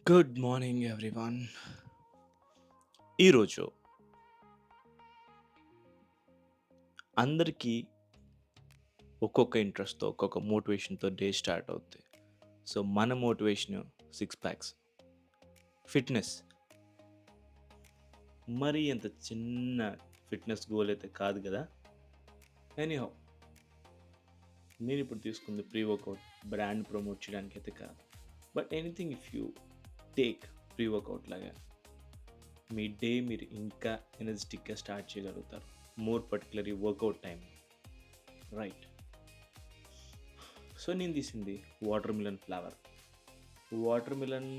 Good morning everyone. ఈరోజు అందరికీ ఒక్కొక్క ఇంట్రెస్ట్‌తో, ఒక్కొక్క మోటివేషన్‌తో డే స్టార్ట్ అవుద్ది. సో, మన మోటివేషన్ సిక్స్ ప్యాక్స్. ఫిట్‌నెస్ మరీ అంత చిన్న ఫిట్‌నెస్ గోల్ అయితే కాదు గదా! ఎనీహౌ నేనిప్పుడు తీసుకుంది ప్రీ వర్కౌట్ బ్రాండ్ ప్రమోట్ చేయడానికైతే కాదు. But anything if you take pre workout లాగా మీ డే మీరు ఇంకా ఎనర్జిటిక్‌గా స్టార్ట్ చేయగలుగుతారు. More particularly workout time. Right. So, నేను తీసింది watermelon flavour. Watermelon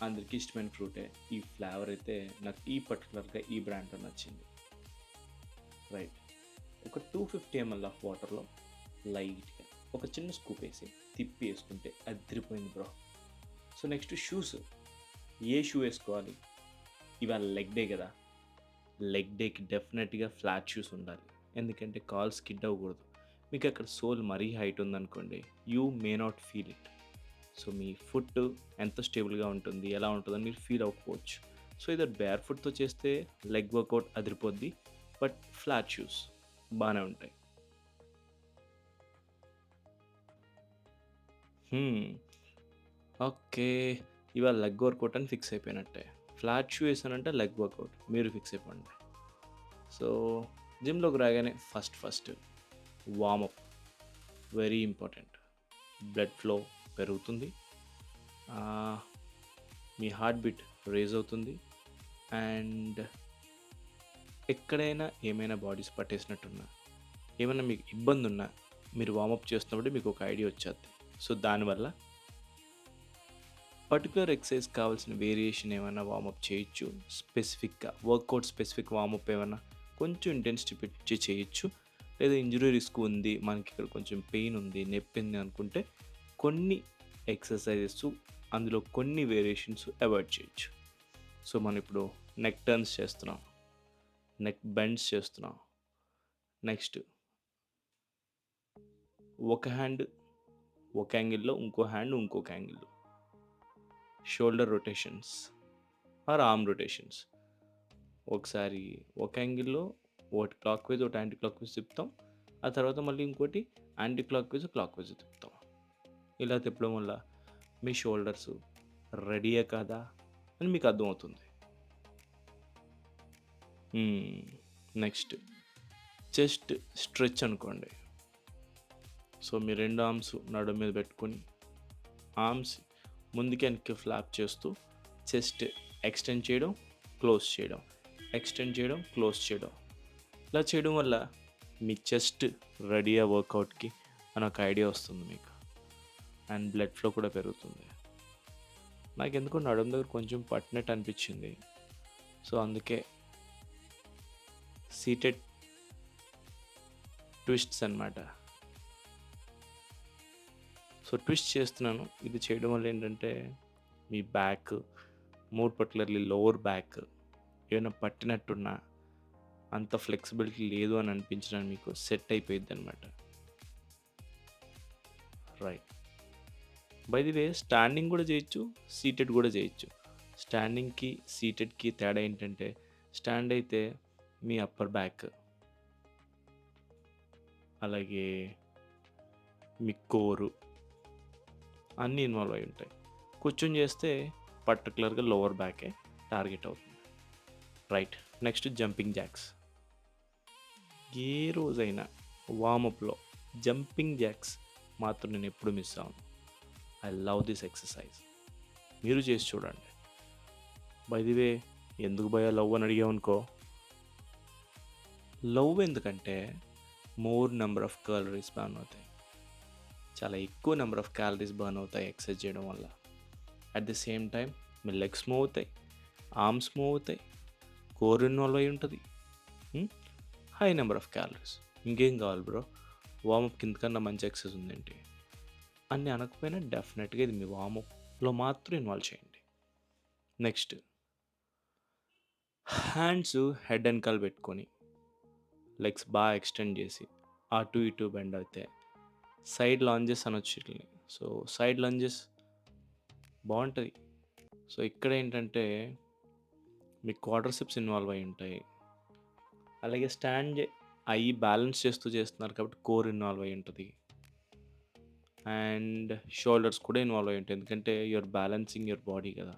అందరికీ ఇష్టమైన ఫ్రూటే. ఈ ఫ్లేవర్ అయితే నాకు పర్టిక్యులర్‌గా ఈ బ్రాండ్‌లో నచ్చింది. రైట్. ఒక 250 ఎంఎల్ ఆఫ్ వాటర్‌లో లైట్‌గా ఒక చిన్న స్కూప్ ఏసి తిప్పి ఏసుకుంటే అదిరిపోయింది బ్రో. So, next shoes. ఏ షూ ఏసుకోవాలి? ఇవాళ లెగ్ డే గదా! లెగ్ డేకి డెఫినెట్‌గా ఫ్లాట్ షూస్ ఉండాలి. ఎందుకంటే కాలు స్కిడ్ అవ్వకూడదు. మీకు అక్కడ సోల్ మరీ హైట్ ఉందనుకోండి, you may not feel it. So, me foot ఎంత స్టేబుల్‌గా ఉంటుంది, ఎలా ఉంటుందని మీరు ఫీల్ అవ్వకపోవచ్చు. సో, ఇదర్ బేర్ ఫుట్‌తో చేస్తే లెగ్ వర్కౌట్ అదిరిపోద్ది. బట్ ఫ్లాట్ షూస్ బానే ఉంటాయి. హ్మ్. ఓకే. ఇవాళ లెగ్ వర్కౌట్ అని ఫిక్స్ అయిపోయినట్టే. ఫ్లాట్ షూ ఏసానంటే లెగ్ వర్కౌట్. మీరు ఫిక్స్ అయిపోండి. సో, జిమ్‌లోకి రాగానే first warmup very important. Blood flow పెరుగుతుంది. ఆహ్, మీ హార్ట్ బీట్ రైజ్ అవుతుంది. అండ్ ఎక్కడైనా ఏమైనా బాడీస్ పట్టేసినట్టున్నా, ఏమన్నా మీకు ఇబ్బందున్నా, మీరు వార్మప్ చేస్తున్నప్పుడు మీకు ఒక ఐడియా వచ్చేద్ది. సో, దానివల్ల పర్టిక్యులర్ ఎక్సర్సైజ్ కావాల్సిన వేరియేషన్ ఏమన్నా వార్మప్ చేయొచ్చు. స్పెసిఫిక్‌గా వర్కౌట్ స్పెసిఫిక్ వార్మప్ ఏమన్నా కొంచెం ఇంటెన్సిటీ పెంచి చేయొచ్చు. లేదా ఇంజ్యూరీ రిస్క్ ఉంది, మనకిక్కడ కొంచెం పెయిన్ ఉంది, నొప్పింది అనుకుంటే కొన్ని ఎక్సర్సైజెస్ అందులో కొన్ని వేరియేషన్స్ అవాయిడ్ చేయొచ్చు. సో, మనం ఇప్పుడు నెక్ టర్న్స్ చేస్తున్నాం. నెక్ బెండ్స్ చేస్తున్నాం. నెక్స్ట్ ఒక హ్యాండ్ ఒక యాంగిల్‌లో, ఇంకో హ్యాండ్ ఇంకొక యాంగిల్‌లో. Shoulder rotations or arm rotations. ఒకసారి ఒక యాంగిల్‌లో ఒకటి క్లాక్ వైస్, ఒకటి యాంటీ క్లాక్ వైస్ తిప్పుతాం. ఆ తర్వాత మళ్ళీ ఇంకోటి anti clockwise, clockwise తిప్పుతాం. ఇలా తిప్పడం వల్ల మీ షోల్డర్స్ రెడీయా కాదా అని మీకు అర్థమవుతుంది. నెక్స్ట్ చెస్ట్ స్ట్రెచ్ అనుకోండి. సో, మీ 2 ఆర్మ్స్ నడుము మీద పెట్టుకొని, ఆర్మ్స్ ముందుకి వెనక్కి ఫ్లాప్ చేస్తూ చెస్ట్ ఎక్స్టెండ్ చేయడం, క్లోజ్ చేయడం, ఎక్స్టెండ్ చేయడం, క్లోజ్ చేయడం. ఇలా చేయడం వల్ల మీ చెస్ట్ రెడీయా వర్కౌట్‌కి అని ఒక ఐడియా వస్తుంది మీకు. అండ్ బ్లడ్ ఫ్లో కూడా పెరుగుతుంది. నాకెందుకో నడుము దగ్గర కొంచెం పట్టినట్టు అనిపించింది. సో, అందుకే సీటెడ్ ట్విస్ట్స్ అనమాట. సో, ట్విస్ట్ చేస్తున్నాను. ఇది చేయడం వల్ల ఏంటంటే మీ back, more particularly lower back ఏమైనా పట్టినట్టున్నా అంత ఫ్లెక్సిబిలిటీ లేదు అని అనిపించినా మీకు సెట్ అయిపోయిద్దనమాట. Right. By the way standing గూడా జేయొచ్చు, సీటెడ్ గూడా జేయొచ్చు. స్టాండింగ్‌కి, సీటెడ్‌కి తేడా ఏంటంటే స్టాండ్ అయితే మీ అప్పర్ బ్యాక్, అలాగే మీ కోరు అన్నీ ఇన్వాల్వ్ అయ్యి ఉంటాయి. కూర్చొని చేస్తే పర్టిక్యులర్‌గా లోవర్ బ్యాకే టార్గెట్ అవుతుంది. రైట్. Next jumping jacks. ఏ రోజైనా వార్మప్‌లో జంపింగ్ జాక్స్ మాత్రం నేనెప్పుడు మిస్ అవ్వను. I love this exercise. మీరు చేసి చూడండి. బై ది వే ఎందుకు భయ్యా లవ్ అని అడిగావనుకో, లవ్ ఎందుకంటే more number of calories burn అవుతాయి. చాలా ఎక్కువ నంబర్ ఆఫ్ క్యాలరీస్ బర్న్ అవుతాయి ఎక్సర్సైజ్ చేయడం వల్ల. At the same time me legs move అవుతాయి, ఆర్మ్స్ మూవ్ అవుతాయి, కోర్ ఇన్వాల్వ్ అయి ఉంటది. High number of calories. ఇంకేం కావాలి బ్రో? వార్మప్‌కి ఇంతకన్నా మంచి ఎక్సర్సైజ్ ఉందేంటి? అని అనకపోయినా డెఫినెట్‌గా ఇది మీ వార్మప్‌లో మాత్రం ఇన్వాల్వ్ చేయండి. నెక్స్ట్ హ్యాండ్స్ హెడ్ ఎనకాల పెట్టుకొని, లెగ్స్ బాగా ఎక్స్టెండ్ చేసి, అటు ఇటు బెండ్ అయితే సైడ్ లాంజెస్ అనొచ్చు ఈటిలిని. సో, సైడ్ లంజెస్ బావుంటది. సో, ఇక్కడేంటంటే మీ క్వాడ్రిసెప్స్ ఇన్వాల్వ్ అయ్యి ఉంటాయి. అలాగే స్టాండ్ అయ్యి బ్యాలెన్స్ చేస్తూ చేస్తున్నారు కాబట్టి కోర్ ఇన్వాల్వ్ అయ్యి ఉంటది. అండ్ షోల్డర్స్ కూడా ఇన్వాల్వ్ అయ్యి ఉంటాయి. ఎందుకంటే you are balancing your body కదా!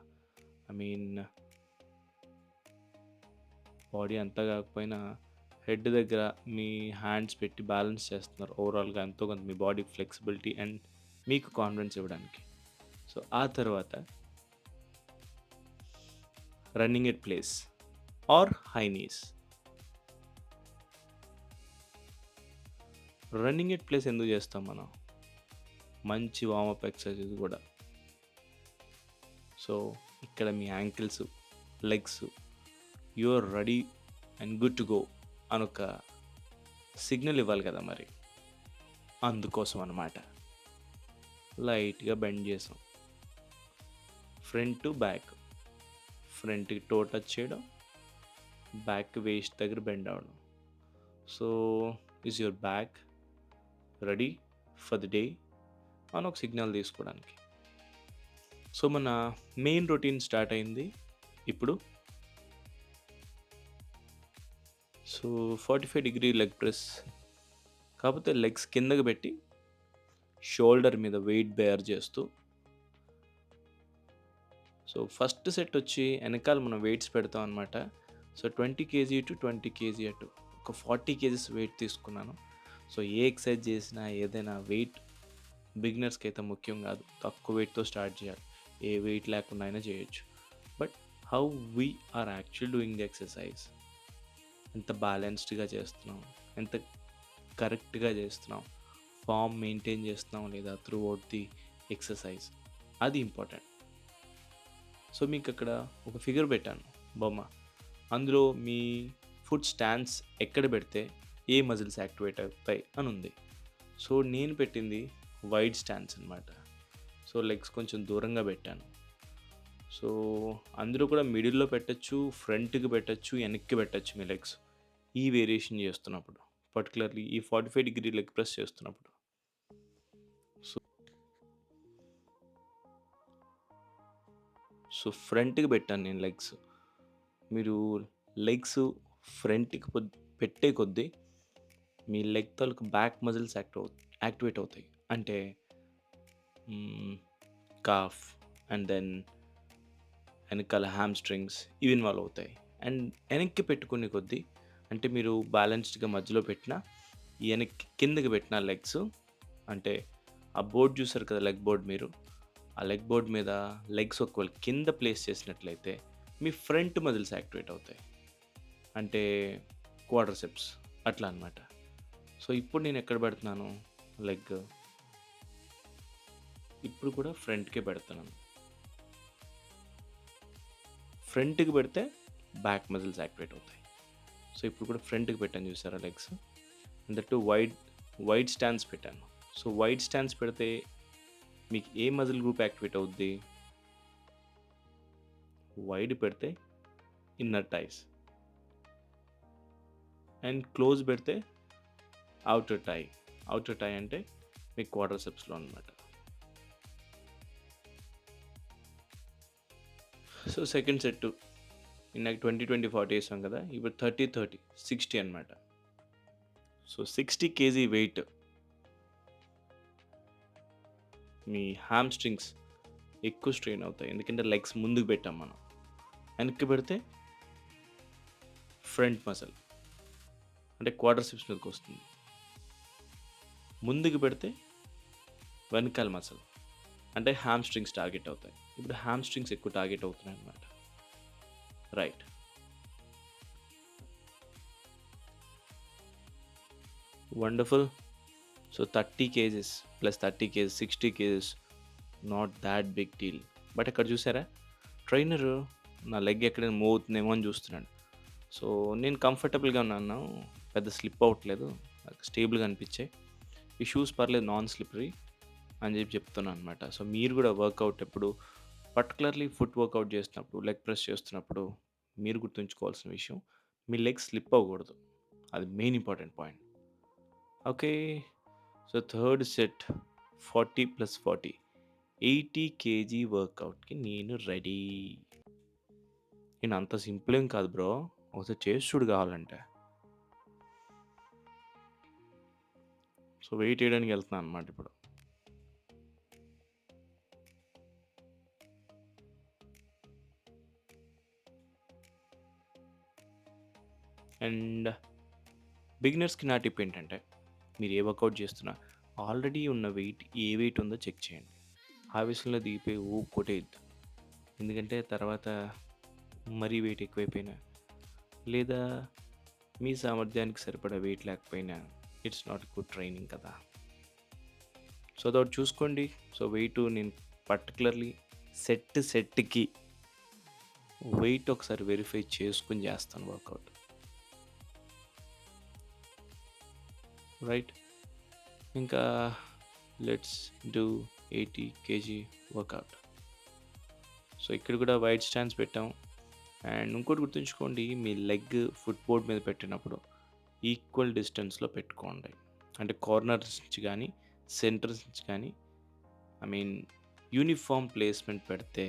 ఐ మీన్ బాడీ అంతా కాకపోయినా హెడ్ దగ్గర మీ హ్యాండ్స్ పెట్టి బ్యాలెన్స్ చేస్తున్నారు. ఓవరాల్‌గా ఎంతో కొంత మీ బాడీ ఫ్లెక్సిబిలిటీ అండ్ మీకు కాన్ఫిడెన్స్ ఇవ్వడానికి. సో, ఆ తర్వాత running at place or high knees. Running at place ఎందుకు చేస్తాం మనం? మంచి వార్మప్ ఎక్సర్సైజ్ ఇది కూడా. సో, ఇక్కడ మీ ankles, legs you are ready and good to go అనొక సిగ్నల్ ఇవ్వాలి కదా మరి. అందుకోసం అన్నమాట. లైట్‌గా బెండ్ చేసాం. Front to back. ఫ్రంట్‌కి టో టచ్ చేయడం. బ్యాక్ వేస్ట్ దగ్గర బెండ్ అవ్వడం. So, is your back ready for the day అని ఒక సిగ్నల్ తీసుకోవడానికి. సో, మన మెయిన్ రొటీన్ స్టార్ట్ అయింది ఇప్పుడు. So, 45 degree leg press. కాకపోతే లెగ్స్ కిందకి పెట్టి షోల్డర్ మీద వెయిట్ బేర్ చేస్తూ. సో, ఫస్ట్ సెట్ వచ్చి ఎనకాల మనం వెయిట్స్ పెడతాం అనమాట. సో, 20 కేజీ టు 20 కేజీ అటు ఒక 40 కేజీస్ వెయిట్ తీసుకున్నాను. సో, ఏ ఎక్సర్సైజ్ చేసినా ఏదైనా వెయిట్ బిగినర్స్‌కి అయితే ముఖ్యం కాదు. తక్కువ వెయిట్‌తో స్టార్ట్ చేయాలి. ఏ వెయిట్ లేకుండా అయినా చేయొచ్చు. But how we are actually doing the exercise. ఎంత బ్యాలెన్స్డ్‌గా చేస్తున్నాం, ఎంత కరెక్ట్‌గా చేస్తున్నాం, ఫార్మ్ మెయింటైన్ చేస్తున్నాం లేదా త్రూ ఔట్ ది ఎక్సర్సైజ్, అది ఇంపార్టెంట్. సో, మీకు అక్కడ ఒక ఫిగర్ పెట్టాను బొమ్మ. అందులో మీ ఫుట్ స్టాన్స్ ఎక్కడ పెడితే ఏ మజిల్స్ యాక్టివేట్ అవుతాయి అని ఉంది. సో, నేను పెట్టింది వైడ్ స్టాన్స్ అనమాట. సో, లెగ్స్ కొంచెం దూరంగా పెట్టాను. సో, అందులో కూడా మిడిల్‌లో పెట్టొచ్చు, ఫ్రంట్‌కి పెట్టొచ్చు, వెనక్కి పెట్టొచ్చు మీ లెగ్స్. ఈ వేరియేషన్ చేస్తున్నప్పుడు. పర్టిక్యులర్‌లీ ఈ 45 డిగ్రీ లెగ్ ప్రెస్ చేస్తున్నప్పుడు. సో, ఫ్రంట్‌కి పెట్టాను నేను లెగ్స్. మీరు లెగ్స్ ఫ్రంట్‌కి పెట్టే కొద్దీ మీ లెగ్ తాలూకు బ్యాక్ మజిల్స్ యాక్టివేట్ అవుతాయి. అంటే కాఫ్ అండ్ దెన్ వెనకాల హామ్‌స్ట్రింగ్స్ ఇవి ఇన్వాల్వ్ అవుతాయి. అండ్ వెనక్కి పెట్టుకునే కొద్దీ అంటే మీరు బ్యాలెన్స్డ్‌గా మధ్యలో పెట్టిన, వెనక్కి కిందకి పెట్టిన లెగ్స్ అంటే ఆ బోర్డ్ చూసారు కదా! లెగ్ బోర్డ్ మీరు. ఆ లెగ్ బోర్డ్ మీద లెగ్స్ ఒకవేళ కింద ప్లేస్ చేసినట్లయితే మీ ఫ్రంట్ మజిల్స్ యాక్టివేట్ అవుతాయి. అంటే క్వాడ్రిసెప్స్ అట్లా అన్నమాట. సో, ఇప్పుడు నేను ఎక్కడ పెడుతున్నాను లెగ్, ఇప్పుడు కూడా ఫ్రంట్‌కే పెడుతున్నాను. ఫ్రంట్‌కి పెడితే బ్యాక్ మజిల్స్ యాక్టివేట్ అవుతాయి. సో, ఇప్పుడు కూడా ఫ్రంట్‌కి పెట్టాను చూసారా legs. And that two wide stance పెట్టాను. సో, వైడ్ స్టాన్స్ పెడితే మీకు ఏ మజిల్ గ్రూప్ యాక్టివేట్ అవుద్ది? వైడ్ పెడితే ఇన్నర్ థైస్. అండ్ క్లోజ్ పెడితే ఔటర్ థై. ఔటర్ థై అంటే మీ క్వాడ్రిసెప్స్‌లో అన్నమాట. సో, సెకండ్ సెట్ ఇందాక 20, 20, 40 ఏసాం కదా! ఇప్పుడు 30, 30, 60 అన్నమాట. సో, 60 కేజీ వెయిట్ మీ హామ్‌స్ట్రింగ్స్ ఎక్కువ స్ట్రెయిన్ అవుతాయి. ఎందుకంటే లెగ్స్ ముందుకు పెట్టాం మనం. వెనక్కి పెడితే ఫ్రంట్ మజిల్ అంటే క్వాడ్రిసెప్స్ మీదకొస్తుంది. ముందుకు పెడితే వెనకాల మజిల్ అంటే హామ్‌స్ట్రింగ్స్ టార్గెట్ అవుతాయి. ఇప్పుడు హామ్‌స్ట్రింగ్స్ ఎక్కువ టార్గెట్ అవుతున్నాయన్నమాట. Right. Wonderful. So, 30 kgs plus 30 kgs 60 kgs not that big deal. But ఇక్కడ చూసారా? ట్రైనరు నా లెగ్ ఎక్కడైనా మూవ్ అవుతుందేమో అని చూస్తున్నాడు. సో, నేను కంఫర్టబుల్‌గా ఉన్నాను. పెద్ద స్లిప్ అవ్వట్లేదు. నాకు స్టేబుల్‌గా అనిపించాయి. ఈ షూస్ పర్లేదు నాన్ స్లిప్పరీ అని చెప్తున్నాను అనమాట. సో, మీరు కూడా వర్కౌట్ ఎప్పుడు పర్టిక్యులర్‌లీ ఫుట్ వర్కౌట్ చేస్తున్నప్పుడు, లెగ్ ప్రెస్ చేస్తున్నప్పుడు మీరు గుర్తుంచుకోవాల్సిన విషయం మీ లెగ్ స్లిప్ అవ్వకూడదు. అది main important point. Okay. So, third set 40 + 40 80 KG వర్కౌట్‌కి నేను రెడీ. నేను అంత సింపుల్ ఏం కాదు బ్రో. ఒకసారి చేసి చూడు కావాలంటే. సో, వెయిట్ ఎయడానికి ఎళ్తున్నాను అనమాట ఇప్పుడు. అండ్ బిగినర్స్‌కి నా టిప్ ఏంటంటే, మీరు ఏ వర్కౌట్ చేస్తున్నా ఆల్రెడీ ఉన్న వెయిట్ ఏ వెయిట్ ఉందో చెక్ చేయండి. ఆవేశంలో దిగిపోయి కొట్టేయొద్దు. ఎందుకంటే తర్వాత మరీ వెయిట్ ఎక్కువైపోయినా, లేదా మీ సామర్థ్యానికి సరిపడా వెయిట్ లేకపోయినా ఇట్స్ నాట్ గుడ్ ట్రైనింగ్ కదా! సో, అదొకటి చూసుకోండి. సో, వెయిటు నేను పర్టిక్యులర్‌లీ సెట్‌కి వెయిట్ ఒకసారి వెరిఫై చేసుకొని చేస్తాను వర్కౌట్. రైట్. ఇంకా let's do 80 KG workout. So, ఇక్కడ కూడా వైడ్ స్టాన్స్ పెట్టాం. అండ్ ఇంకోటి గుర్తుంచుకోండి, మీ లెగ్ ఫుట్ బోర్డ్ మీద పెట్టినప్పుడు ఈక్వల్ డిస్టెన్స్‌లో పెట్టుకోండి. అంటే కార్నర్స్ నుంచి గానీ, సెంటర్స్ నుంచి కానీ ఐ మీన్ యూనిఫార్మ్ ప్లేస్‌మెంట్ పెడితే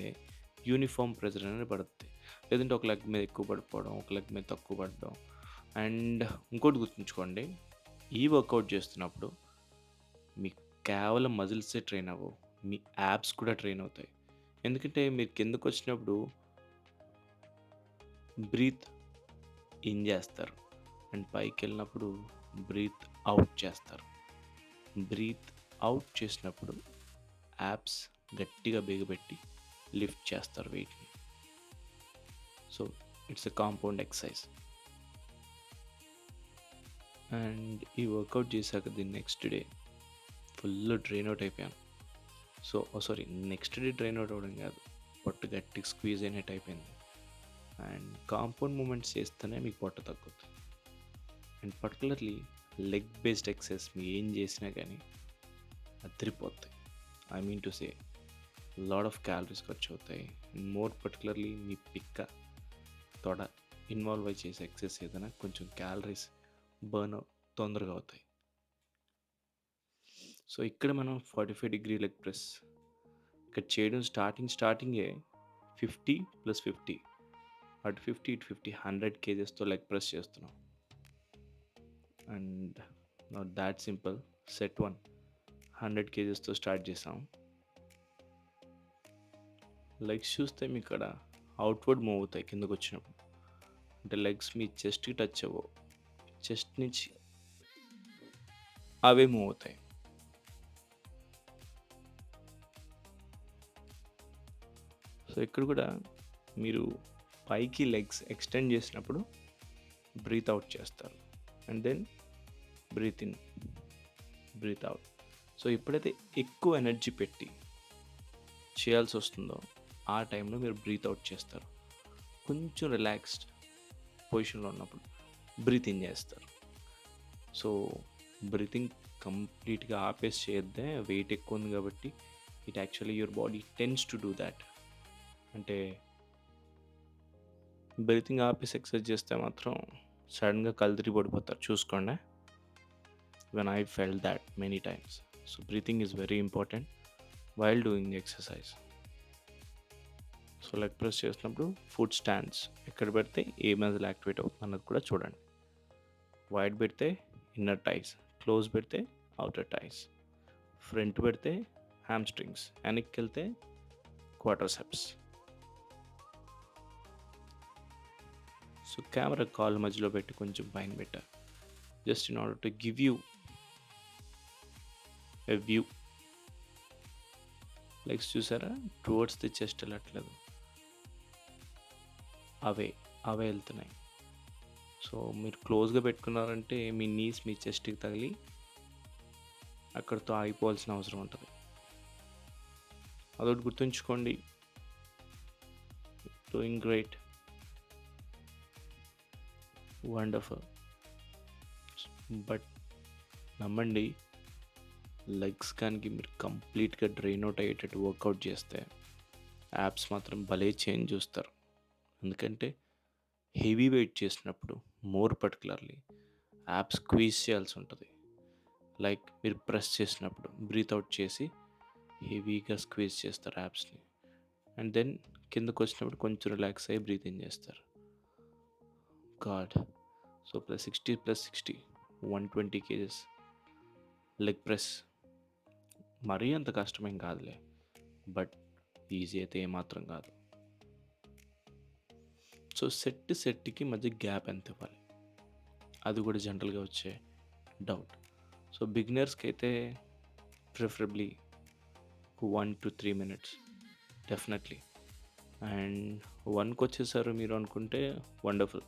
యూనిఫార్మ్ ప్రెజర్ అనేది పడుద్ది. లేదంటే ఒక లెగ్ మీద ఎక్కువ పడిపోవడం, ఒక లెగ్ మీద తక్కువ పడడం. అండ్ ఇంకోటి గుర్తుంచుకోండి, ఈ వర్కౌట్ చేస్తున్నప్పుడు మీకు కేవలం మజిల్సే ట్రైన్ అవ్వవు. మీ యాబ్స్ కూడా ట్రైన్ అవుతాయి. ఎందుకంటే మీరు కిందకొచ్చినప్పుడు బ్రీత్ ఇన్ చేస్తారు. అండ్ పైకెళ్ళినప్పుడు బ్రీత్ అవుట్ చేస్తారు. బ్రీత్ అవుట్ చేసినప్పుడు యాబ్స్ గట్టిగా బిగబెట్టి లిఫ్ట్ చేస్తారు వెయిట్‌ని. So, it's a compound exercise. And ఈ వర్కౌట్ చేశాక next day full drain out అయిపోయాను. So, sorry, next day drain out అవ్వడం కాదు. పొట్ట గట్టిగా స్క్వీజ్ అయినట్టు అయిపోయింది. అండ్ కాంపౌండ్ మూమెంట్స్ చేస్తేనే మీకు పొట్ట తగ్గుద్ది. And particularly leg based exercise మీరు ఏం చేసినా కానీ అదిరిపోతాయి. I mean to say lot of calories ఖర్చు అవుతాయి. మోర్ పర్టికులర్లీ మీ పిక్క, తొడ ఇన్వాల్వ్ అయ్యి చేసే ఎక్సర్సైజ్ ఏదైనా కొంచెం క్యాలరీస్ బర్న్ తొందరగా అవుతాయి. సో, ఇక్కడ మనం 45 డిగ్రీ లెగ్ ప్రెస్ ఇక్కడ చేయడం స్టార్టింగే 50 + 50 అటు 50 ఇటు 50 100 కేజెస్‌తో లెగ్ ప్రెస్ చేస్తున్నాం. And not that simple. Set 1 100 కేజెస్‌తో స్టార్ట్ చేసాం. లెగ్స్ చూస్తే మీకు ఇక్కడ అవుట్‌వర్డ్ మూవ్ అవుతాయి కిందకొచ్చినప్పుడు. అంటే లెగ్స్ మీ చెస్ట్‌కి టచ్ అవ్వవు. చెస్ట్ నుంచి అవే మూవ్ అవుతాయి. సో, ఇక్కడ కూడా మీరు పైకి లెగ్స్ ఎక్స్టెండ్ చేసినప్పుడు బ్రీత్ అవుట్ చేస్తారు. And then breathe in, breathe out. So, ఎప్పుడైతే ఎక్కువ ఎనర్జీ పెట్టి చేయాల్సి వస్తుందో ఆ టైంలో మీరు బ్రీత్ అవుట్ చేస్తారు. కొంచెం రిలాక్స్డ్ పొజిషన్లో ఉన్నప్పుడు బ్రీత్ ఇన్ చేస్తారు. సో, బ్రీతింగ్ కంప్లీట్‌గా ఆపేసి చేయొద్దే. వెయిట్ ఎక్కువ ఉంది కాబట్టి it actually your body tends to do thought. అంటే బ్రీతింగ్ ఆపేసి ఎక్సర్సైజ్ చేస్తే మాత్రం సడన్‌గా కళ్ళు తిరిగి పడిపోతారు. చూసుకోండి. When I felt thought many times. So, breathing is very important while doing the exercise. So, leg press చేసినప్పుడు ఫుట్ స్టాండ్స్ ఎక్కడ పెడితే ఏ మజిల్ యాక్టివేట్ అవుతుంది అన్నది కూడా చూడండి. వైడ్ పెడితే ఇన్నర్ టైస్, క్లోజ్ పెడితే ఔటర్ టైస్, ఫ్రంట్ పెడితే హ్యామ్‌స్ట్రింగ్స్, వెనక్కి వెళ్తే క్వాడ్రిసెప్స్. సో, కెమెరా కాళ్ళ మధ్యలో పెట్టి కొంచెం పైన పెట్టా. Just in order to give you a view. Legs చూసారా టువర్డ్స్ ది చెస్ట్ వెళ్ళట్లేదు, అవే అవే వెళ్తున్నాయి. సో, మీరు క్లోజ్గా పెట్టుకున్నారంటే మీ నీస్ మీ చెస్ట్కి తగిలి అక్కడితో ఆగిపోవాల్సిన అవసరం ఉంటుంది. అదొకటి గుర్తుంచుకోండి. Doing great, wonderful. బట్ నమ్మండి, లెగ్స్ కానీ మీరు కంప్లీట్గా డ్రైన్ అవుట్ అయ్యేటట్టు వర్కౌట్ చేస్తే యాప్స్ మాత్రం భలే చేంజ్ చూస్తారు. ఎందుకంటే హెవీ వెయిట్ చేసినప్పుడు మోర్ పర్టికులర్లీ యాప్స్ స్క్వీజ్ చేయాల్సి ఉంటుంది. లైక్ మీరు ప్రెస్ చేసినప్పుడు బ్రీత్ అవుట్ చేసి హెవీగా స్క్వీజ్ చేస్తారు యాప్స్ని. అండ్ దెన్ కిందకు వచ్చినప్పుడు కొంచెం రిలాక్స్ అయ్యి బ్రీత్ ఇన్ చేస్తారు. God. So plus 60 plus 60 120 kgs leg press. మరీ అంత కష్టమేం కాదులే, బట్ ఈజీ అయితే ఏమాత్రం కాదు. సో సెట్కి మధ్య గ్యాప్ ఎంత ఇవ్వాలి, అది కూడా జనరల్గా వచ్చే డౌట్. సో బిగినర్స్కి అయితే preferably 1 to 3 minutes definitely. And 1కి వచ్చేసారు మీరు అనుకుంటే వండర్ఫుల్.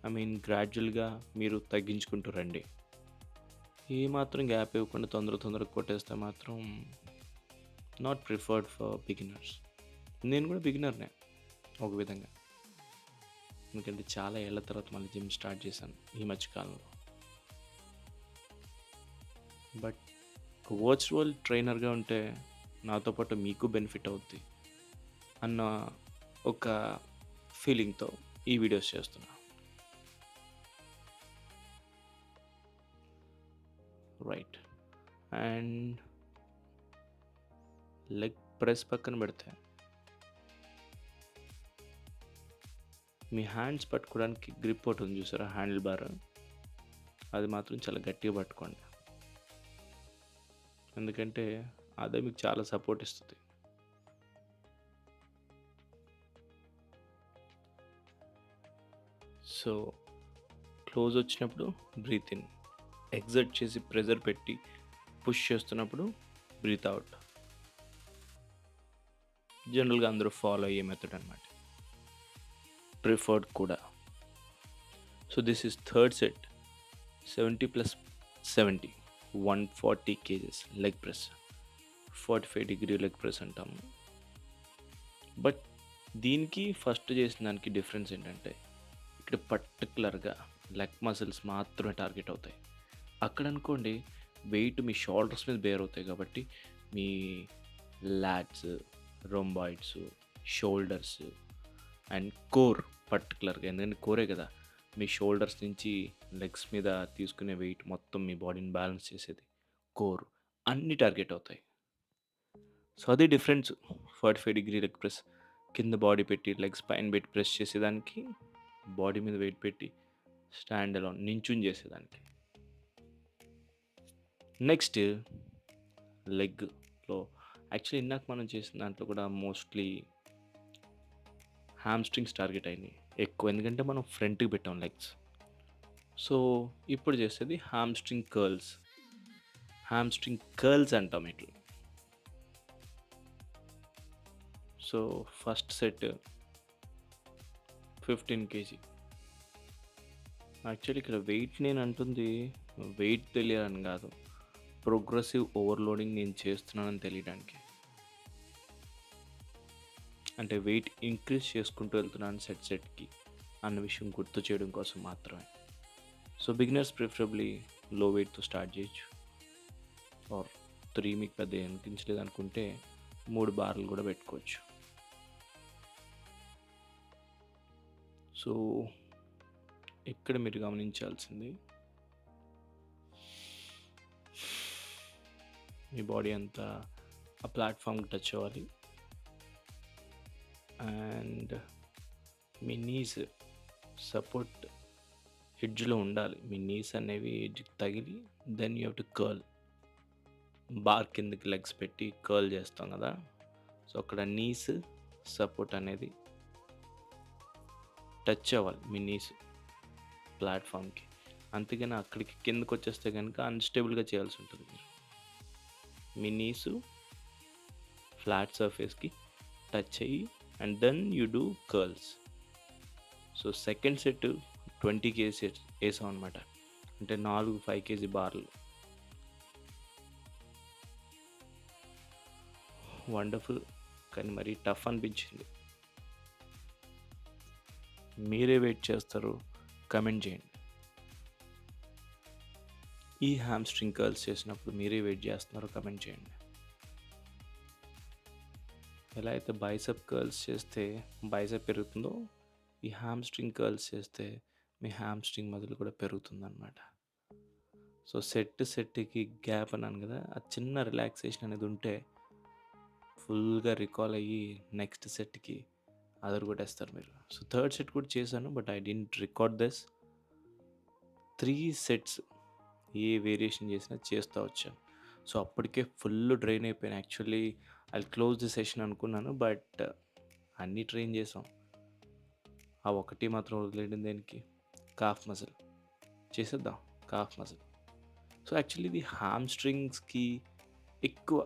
ఐ మీన్ గ్రాడ్యువల్గా మీరు తగ్గించుకుంటూ రండి. ఏ మాత్రం గ్యాప్ ఇవ్వకుండా తొందరగా కొట్టేస్తే మాత్రం నాట్ ప్రిఫర్డ్ ఫర్ బిగినర్స్. నేను కూడా బిగినర్నే ఒక విధంగా, ఎందుకంటే చాలా ఏళ్ళ తర్వాత మళ్ళీ జిమ్ స్టార్ట్ చేశాను ఈ మధ్యకాలంలో. బట్ వర్చువల్ ట్రైనర్గా ఉంటే నాతో పాటు మీకు బెనిఫిట్ అవుద్ది అన్న ఒక ఫీలింగ్తో ఈ వీడియోస్ చేస్తున్నా. రైట్. అండ్ లెగ్ ప్రెస్ పక్కన పెడితే మీ హ్యాండ్స్ పట్టుకోవడానికి గ్రిప్ ఒకటి ఉంది చూసారా, హ్యాండిల్ బార్, అది మాత్రం చాలా గట్టిగా పట్టుకోండి. ఎందుకంటే అదే మీకు చాలా సపోర్ట్ ఇస్తుంది. సో క్లోజ్ వచ్చినప్పుడు బ్రీత్ ఇన్, ఎగ్జర్ట్ చేసి ప్రెజర్ పెట్టి పుష్ చేస్తున్నప్పుడు బ్రీత్ అవుట్. జనరల్గా అందరూ ఫాలో అయ్యే మెథడ్ అనమాట, ప్రిఫర్డ్ కూడా. So this is third set, 70+70 140 kgs leg press, 45 degree leg press అంటాము. బట్ దీనికి ఫస్ట్ చేసిన దానికి డిఫరెన్స్ ఏంటంటే, ఇక్కడ పర్టికులర్గా లెగ్ మసిల్స్ మాత్రమే టార్గెట్ అవుతాయి. అక్కడ అనుకోండి వెయిట్ మీ షోల్డర్స్ మీద బేర్ అవుతాయి కాబట్టి మీ lats, rhomboids, shoulders and core పర్టికులర్గా, ఎందుకంటే కోరే కదా మీ షోల్డర్స్ నుంచి లెగ్స్ మీద తీసుకునే వెయిట్ మొత్తం మీ బాడీని బ్యాలెన్స్ చేసేది, కోర్, అన్ని టార్గెట్ అవుతాయి. సో అదే డిఫరెన్స్. 45 degree లెగ్ ప్రెస్ కింద బాడీ పెట్టి లెగ్స్ పైన పెట్టి ప్రెస్ చేసేదానికి, బాడీ మీద వెయిట్ పెట్టి స్టాండ్ అలోన్ నించుని చేసేదానికి. నెక్స్ట్ లెగ్లో యాక్చువల్లీ ఇందాక మనం చేసిన దాంట్లో కూడా మోస్ట్లీ హ్యామ్స్ట్రింగ్స్ టార్గెట్ అయినాయి ఎక్కువ, ఎందుకంటే మనం ఫ్రంట్కి పెట్టాం లెగ్స్. సో ఇప్పుడు చేసేది హ్యామ్స్ట్రింగ్ కర్ల్స్ అంటాం ఇట్లా. So first set 15 kg. Actually ఇక్కడ వెయిట్ నేను అంటుంది వెయిట్ తెలియాలని కాదు, ప్రోగ్రెసివ్ ఓవర్లోడింగ్ నేను చేస్తున్నానని తెలియడానికి. అంటే వెయిట్ ఇంక్రీజ్ చేసుకుంటూ వెళ్తున్నాను సెట్కి అన్న విషయం గుర్తు చేయడం కోసం మాత్రమే. సో బిగినర్స్ ప్రిఫరబ్లీ లో వెయిట్తో స్టార్ట్ చేయొచ్చు, ఆర్ 3 మీకు పెద్ద అనిపించలేదు అనుకుంటే 3 బార్లు కూడా పెట్టుకోవచ్చు. సో ఇక్కడ మీరు గమనించాల్సింది, మీ బాడీ అంతా ఆ ప్లాట్ఫామ్కి టచ్ అవ్వాలి అండ్ మీ నీస్ సపోర్ట్ ఎడ్జ్లో ఉండాలి. మీ నీస్ అనేవి ఎడ్జ్కి తగిలి then you have to curl. Bar కిందకి లెగ్స్ పెట్టి కర్ల్ చేస్తాం కదా, సో అక్కడ నీస్ సపోర్ట్ అనేది టచ్ అవ్వాలి మీ నీస్ ప్లాట్ఫామ్కి. అంతేగాని అక్కడికి కిందకు వచ్చేస్తే కనుక అన్స్టేబుల్గా చేయాల్సి ఉంటుంది. మీరు మీ నీసు ఫ్లాట్ సర్ఫేస్కి టచ్ అయ్యి and then you do curls. So second set 20 kg వేసాం అనమాట, అంటే 5 kg బార్లు. వండర్ఫుల్, కానీ మరీ టఫ్ అనిపించింది. మీరే వెయిట్ చేస్తారు కమెంట్ చేయండి. ఈ హ్యామ్స్ట్రింగ్ కర్ల్స్ చేసినప్పుడు మీరే వెయిట్ చేస్తున్నారో కమెంట్ చేయండి. ఎలా అయితే బైసెప్ కర్ల్స్ చేస్తే బైసెప్ పెరుగుతుందో, ఈ హ్యామ్స్ట్రింగ్ కర్ల్స్ చేస్తే మీ హ్యామ్స్ట్రింగ్ మజిల్ కూడా పెరుగుతుందన్నమాట. సో సెట్కి గ్యాప్ అన్నాను కదా, ఆ చిన్న రిలాక్సేషన్ అనేది ఉంటే ఫుల్‌గా రికాల్ అయ్యి నెక్స్ట్ సెట్‌కి అదరగొట్టేస్తారు మీరు. సో, థర్డ్ సెట్ కూడా చేశాను. But I didn't record this. 3 sets A variation చేసినా చేస్తా వచ్చాను. సో, అప్పటికే ఫుల్ డ్రైన్ అయిపోయాను. Actually I'll close the session అనుకున్నాను. బట్ అన్నీ ట్రైన్ చేసాం. ఆ ఒకటి మాత్రం వదిలేయడం దేనికి? Cough muscle. చేసేద్దాం కాఫ్ మజిల్. సో, యాక్చువల్లీ ఇది హామ్‌స్ట్రింగ్స్‌కి ఎక్కువ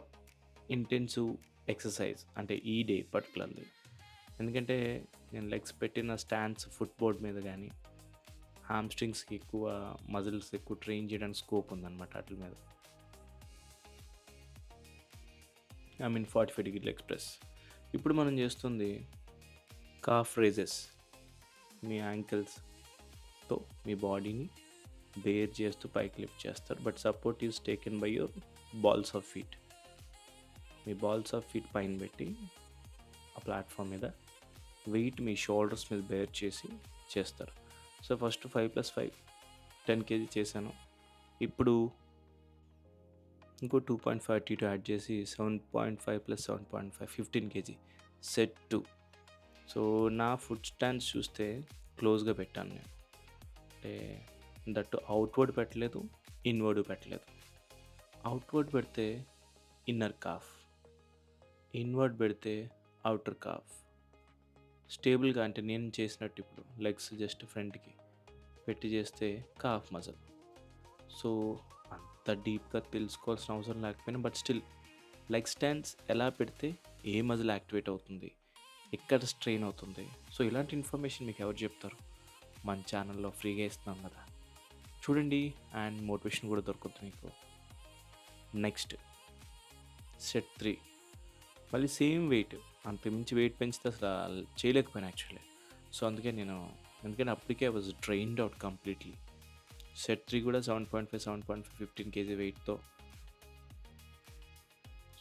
ఇంటెన్సివ్ ఎక్సర్సైజ్ అంటే ఈ డే పర్టిక్యులర్‌లీ. ఎందుకంటే నేను లెగ్స్ పెట్టిన స్టాండ్స్ ఫుట్‌బోర్డ్ మీద గానీ, హామ్‌స్ట్రింగ్స్‌కి ఎక్కువ మజిల్స్ ఎక్కువ ట్రైన్ చేయడానికి స్కోప్ ఉందనమాట ఆటిల మీద. I mean 45 degree leg press. ఇప్పుడు మనం చేస్తుంది కాఫ్ రైజెస్. మీ యాంకిల్స్‌తో మీ బాడీని బేర్ చేస్తూ పైకి లిఫ్ట్ చేస్తారు. But support is taken by your balls of feet. Me balls of feet పైన పెట్టి ఆ ప్లాట్‌ఫామ్ మీద వెయిట్ మీ షోల్డర్స్ మీద బేర్ చేసి చేస్తారు. సో, ఫస్ట్ 5+5 10 కేజీ చేశాను. ఇప్పుడు ఇంకో 2.5 అటు ఇటు యాడ్ చేసి 7.5 + 7.5 15 కేజీ సెట్ 2. సో, నా ఫుట్ స్టాండ్స్ చూస్తే క్లోజ్‌గా పెట్టాను నేను. అంటే దట్ అవుట్‌వర్డ్ పెట్టలేదు, ఇన్‌వర్డ్ పెట్టలేదు. అవుట్‌వర్డ్ పెడితే ఇన్నర్ కాఫ్, ఇన్‌వర్డ్ పెడితే ఔటర్ కాఫ్. స్టేబుల్‌గా అంటే నేను చేసినట్టు ఇప్పుడు లెగ్స్ జస్ట్ ఫ్రంట్‌కి పెట్టి చేస్తే కాఫ్ మజిల్. సో, అంత డీప్‌గా తెలుసుకోవాల్సిన అవసరం లేకపోయినా బట్ స్టిల్ లెగ్ స్టాండ్స్ ఎలా పెడితే ఏ మజిల్ యాక్టివేట్ అవుతుంది? ఎక్కడ స్ట్రెయిన్ అవుతుంది? సో, ఇలాంటి ఇన్ఫర్మేషన్ మీకు ఎవరు చెప్తారు? మన ఛానల్‌లో ఫ్రీగా ఇస్తున్నాం కదా! చూడండి అండ్ మోటివేషన్ కూడా దొరుకుద్ది మీకు. నెక్స్ట్ సెట్ 3 మళ్ళీ సేమ్ వెయిట్. అంతకుమించి వెయిట్ పెంచితే అసలు చేయలేకపోయాను యాక్చువల్లీ. సో, ఎందుకంటే అప్పటికే I was drained out completely. Set 3 కూడా 7.5 15 కేజీ వెయిట్‌తో.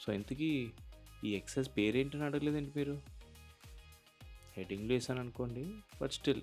సో, ఇంతకీ ఈ ఎక్సర్సైజ్ పేరేంటని అడగలేదేంటి మీరు? హెడ్డింగ్‌లో ఏసాననుకోండి. But still